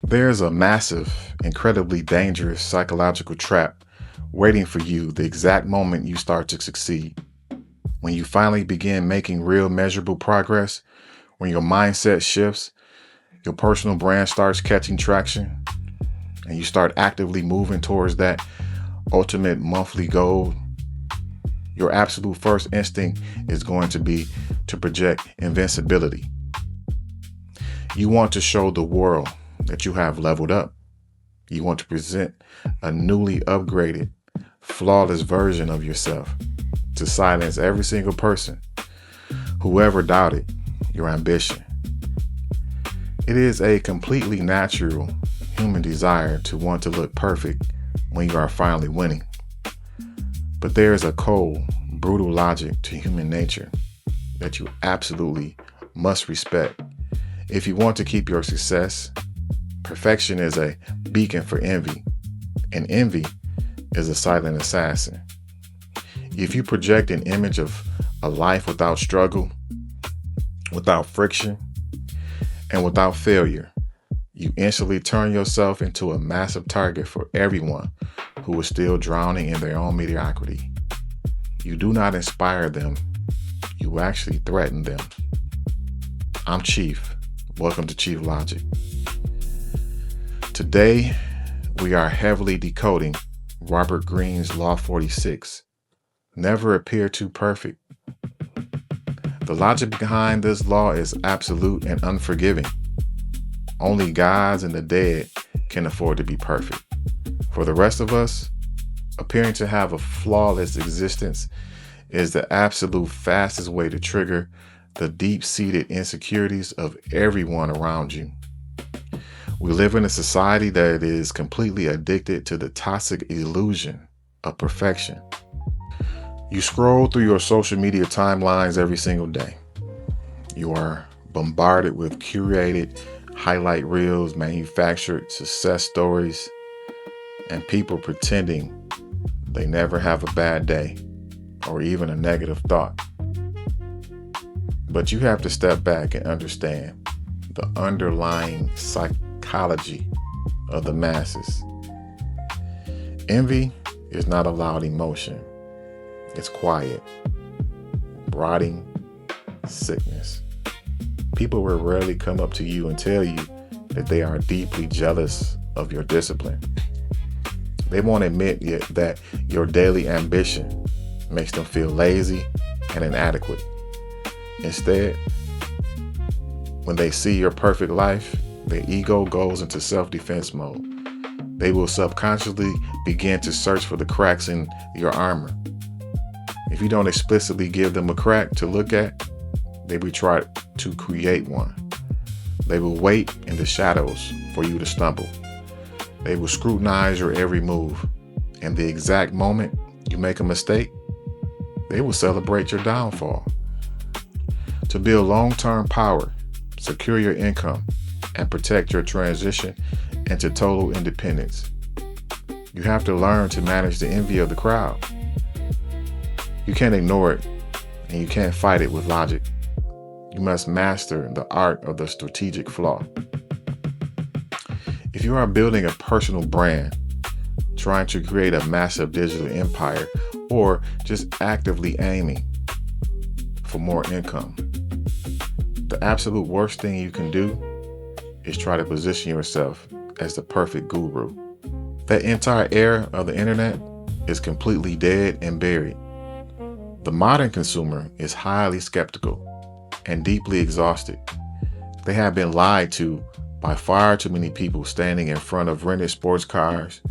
There's a massive, incredibly dangerous psychological trap waiting for you the exact moment you start to succeed. When you finally begin making real measurable progress, when your mindset shifts, your personal brand starts catching traction, and you start actively moving towards that ultimate monthly goal, your absolute first instinct is going to be to project invincibility. You want to show the world that you have leveled up. You want to present a newly upgraded, flawless version of yourself to silence every single person who ever doubted your ambition. It is a completely natural human desire to want to look perfect when you are finally winning. But there is a cold, brutal logic to human nature that you absolutely must respect. If you want to keep your success, perfection is a beacon for envy, and envy is a silent assassin. If you project an image of a life without struggle, without friction, and without failure, you instantly turn yourself into a massive target for everyone who is still drowning in their own mediocrity. You do not inspire them, you actually threaten them. I'm Chief. Welcome to Chief Logic. Today, we are heavily decoding Robert Greene's Law 46. Never appear too perfect. The logic behind this law is absolute and unforgiving. Only gods and the dead can afford to be perfect. For the rest of us, appearing to have a flawless existence is the absolute fastest way to trigger the deep-seated insecurities of everyone around you. We live in a society that is completely addicted to the toxic illusion of perfection. You scroll through your social media timelines every single day. You are bombarded with curated highlight reels, manufactured success stories, and people pretending they never have a bad day or even a negative thought. But you have to step back and understand the underlying psychology of the masses. Envy is not a loud emotion. It's quiet, rotting sickness. People will rarely come up to you and tell you that they are deeply jealous of your discipline. They won't admit yet that your daily ambition makes them feel lazy and inadequate. Instead, when they see your perfect life, their ego goes into self-defense mode. They will subconsciously begin to search for the cracks in your armor. If you don't explicitly give them a crack to look at, they will try to create one. They will wait in the shadows for you to stumble. They will scrutinize your every move. And the exact moment you make a mistake, they will celebrate your downfall. To build long-term power, secure your income, and protect your transition into total independence, you have to learn to manage the envy of the crowd. You can't ignore it, and you can't fight it with logic. You must master the art of the strategic flaw. If you are building a personal brand, trying to create a massive digital empire, or just actively aiming for more income, the absolute worst thing you can do is try to position yourself as the perfect guru. That entire era of the internet is completely dead and buried. The modern consumer is highly skeptical and deeply exhausted. They have been lied to by far too many people standing in front of rented sports cars,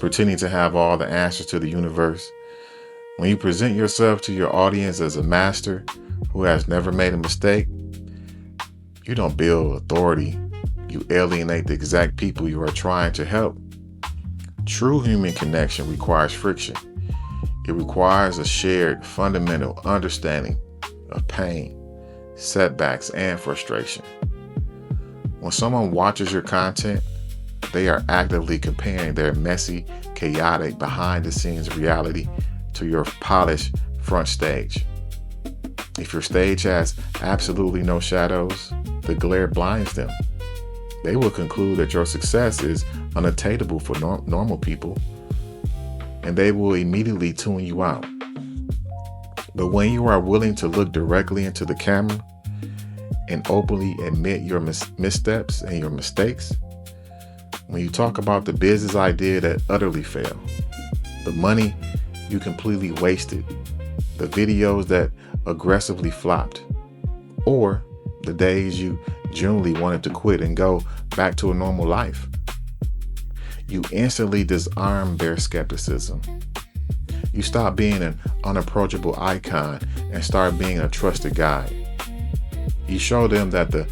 pretending to have all the answers to the universe. When you present yourself to your audience as a master who has never made a mistake, you don't build authority. You alienate the exact people you are trying to help. True human connection requires friction. It requires a shared fundamental understanding of pain, setbacks, and frustration. When someone watches your content, they are actively comparing their messy, chaotic, behind-the-scenes reality to your polished front stage. If your stage has absolutely no shadows, the glare blinds them. They will conclude that your success is unattainable for normal people, and they will immediately tune you out. But when you are willing to look directly into the camera and openly admit your missteps and your mistakes, when you talk about the business idea that utterly failed, the money you completely wasted, the videos that aggressively flopped, or the days you genuinely wanted to quit and go back to a normal life, you instantly disarm their skepticism. You stop being an unapproachable icon and start being a trusted guide. You show them that the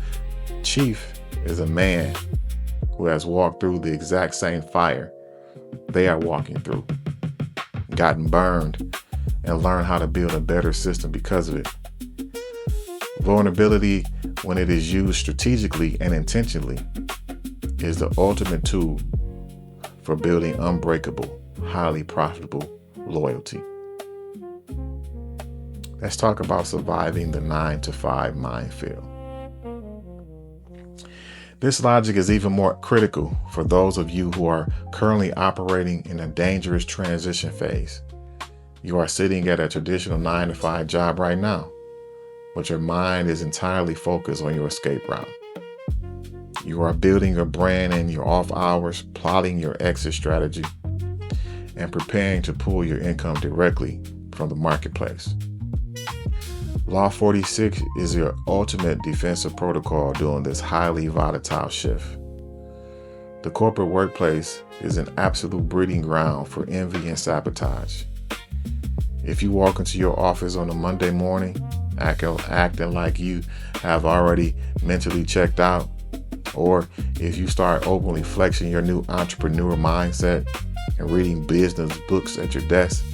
chief is a man who has walked through the exact same fire they are walking through, gotten burned, and learned how to build a better system because of it. Vulnerability, when it is used strategically and intentionally, is the ultimate tool for building unbreakable, highly profitable loyalty. Let's talk about surviving the 9-to-5 minefield. This logic is even more critical for those of you who are currently operating in a dangerous transition phase. You are sitting at a traditional 9-to-5 job right now, but your mind is entirely focused on your escape route. You are building your brand in your off hours, plotting your exit strategy, and preparing to pull your income directly from the marketplace. Law 46 is your ultimate defensive protocol during this highly volatile shift. The corporate workplace is an absolute breeding ground for envy and sabotage. If you walk into your office on a Monday morning, acting like you have already mentally checked out, or if you start openly flexing your new entrepreneur mindset and reading business books at your desk,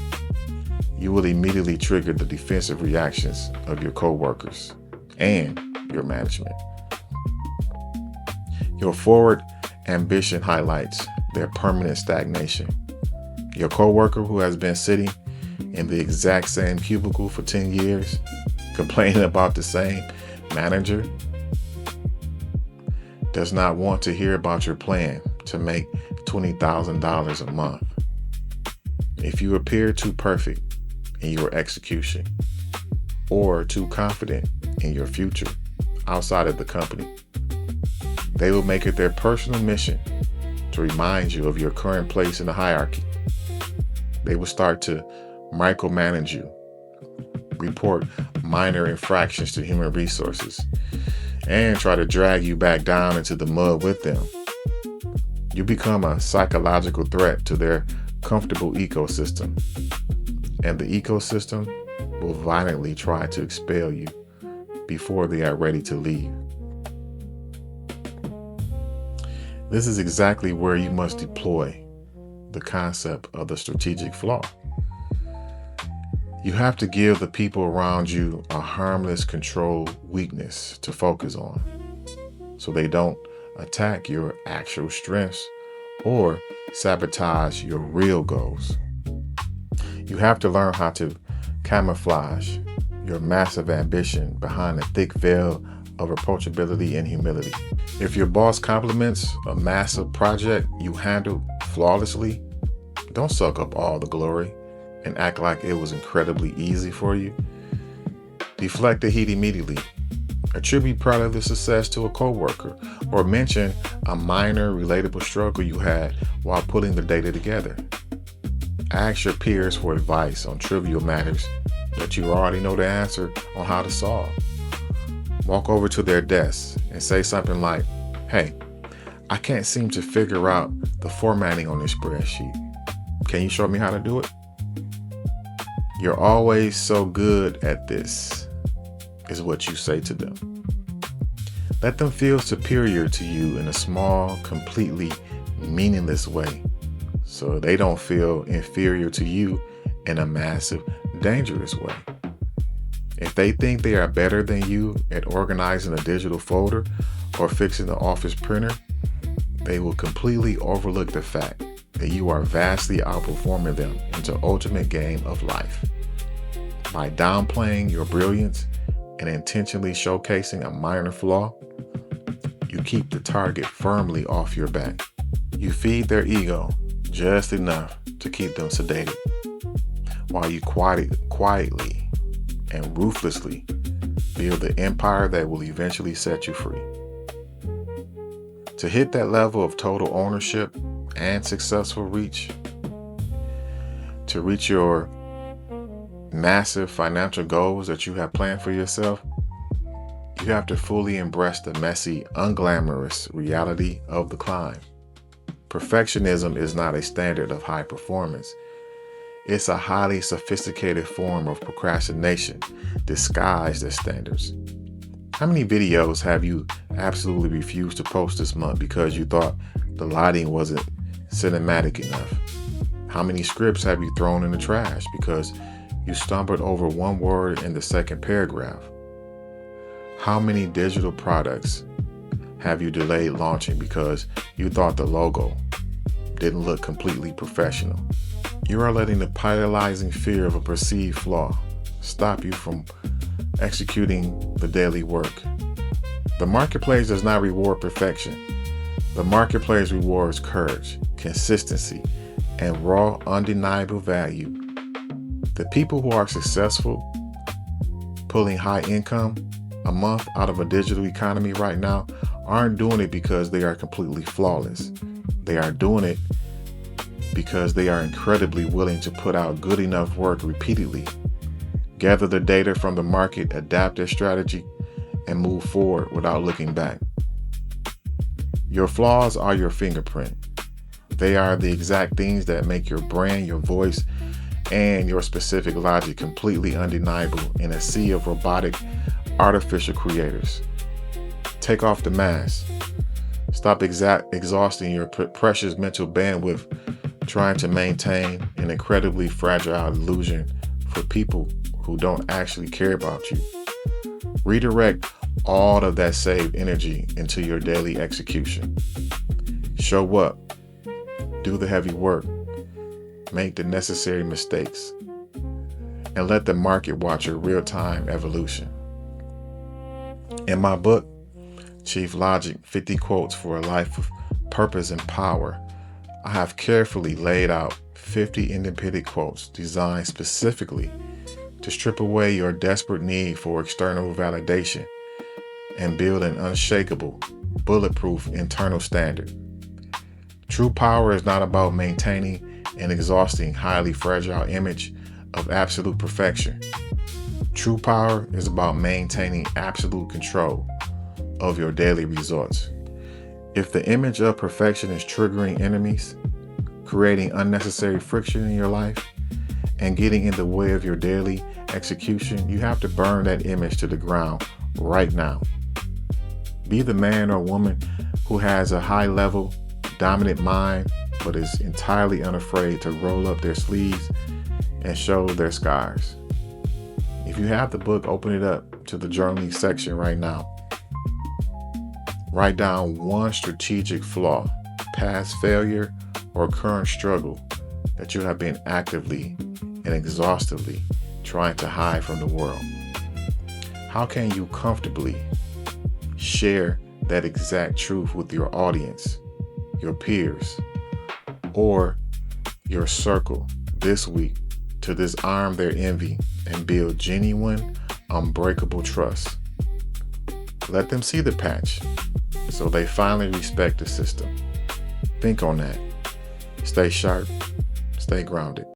you will immediately trigger the defensive reactions of your coworkers and your management. Your forward ambition highlights their permanent stagnation. Your coworker who has been sitting in the exact same cubicle for 10 years, complaining about the same manager, does not want to hear about your plan to make $20,000 a month. If you appear too perfect in your execution or too confident in your future outside of the company, they will make it their personal mission to remind you of your current place in the hierarchy. They will start to micromanage you, report minor infractions to human resources, and try to drag you back down into the mud with them. You become a psychological threat to their comfortable ecosystem, and the ecosystem will violently try to expel you before they are ready to leave. This is exactly where you must deploy the concept of the strategic flaw. You have to give the people around you a harmless control weakness to focus on, so they don't attack your actual strengths or sabotage your real goals. You have to learn how to camouflage your massive ambition behind a thick veil of approachability and humility. If your boss compliments a massive project you handled flawlessly, don't suck up all the glory and act like it was incredibly easy for you. Deflect the heat immediately. Attribute part of the success to a coworker, or mention a minor relatable struggle you had while putting the data together. Ask your peers for advice on trivial matters that you already know the answer on how to solve. Walk over to their desks and say something like, "Hey, I can't seem to figure out the formatting on this spreadsheet. Can you show me how to do it?" "You're always so good at this," is what you say to them. Let them feel superior to you in a small, completely meaningless way, so they don't feel inferior to you in a massive, dangerous way. If they think they are better than you at organizing a digital folder or fixing the office printer, they will completely overlook the fact that you are vastly outperforming them into ultimate game of life. By downplaying your brilliance and intentionally showcasing a minor flaw, You keep the target firmly off your back. You feed their ego just enough to keep them sedated, while you quietly and ruthlessly build the empire that will eventually set you free. To hit that level of total ownership and successful reach, to reach your massive financial goals that you have planned for yourself, you have to fully embrace the messy, unglamorous reality of the climb. Perfectionism is not a standard of high performance. It's a highly sophisticated form of procrastination disguised as standards. How many videos have you absolutely refused to post this month because you thought the lighting wasn't cinematic enough? How many scripts have you thrown in the trash because you stumbled over one word in the second paragraph? How many digital products have you delayed launching because you thought the logo didn't look completely professional? You are letting the paralyzing fear of a perceived flaw stop you from executing the daily work. The marketplace does not reward perfection. The marketplace rewards courage, consistency, and raw, undeniable value. The people who are successful, pulling high income a month out of a digital economy right now, aren't doing it because they are completely flawless. They are doing it because they are incredibly willing to put out good enough work repeatedly, gather the data from the market, adapt their strategy, and move forward without looking back. Your flaws are your fingerprint. They are the exact things that make your brand, your voice, and your specific logic completely undeniable in a sea of robotic, artificial creators. Take off the mask. Stop exhausting your precious mental bandwidth trying to maintain an incredibly fragile illusion for people who don't actually care about you. Redirect all of that saved energy into your daily execution. Show up, do the heavy work, make the necessary mistakes, and let the market watch your real-time evolution. In my book, Chief Logic, 50 Quotes for a Life of Purpose and Power, I have carefully laid out 50 independent quotes designed specifically to strip away your desperate need for external validation and build an unshakable, bulletproof internal standard. True power is not about maintaining an exhausting, highly fragile image of absolute perfection. True power is about maintaining absolute control of your daily results. If the image of perfection is triggering enemies, creating unnecessary friction in your life, and getting in the way of your daily execution, you have to burn that image to the ground right now. Be the man or woman who has a high-level, dominant mind, but is entirely unafraid to roll up their sleeves and show their scars. If you have the book, open it up to the journaling section right now. Write down one strategic flaw, past failure, or current struggle that you have been actively and exhaustively trying to hide from the world. How can you comfortably share that exact truth with your audience, your peers, or your circle this week to disarm their envy and build genuine, unbreakable trust? Let them see the patch so they finally respect the system. Think on that. Stay sharp, stay grounded.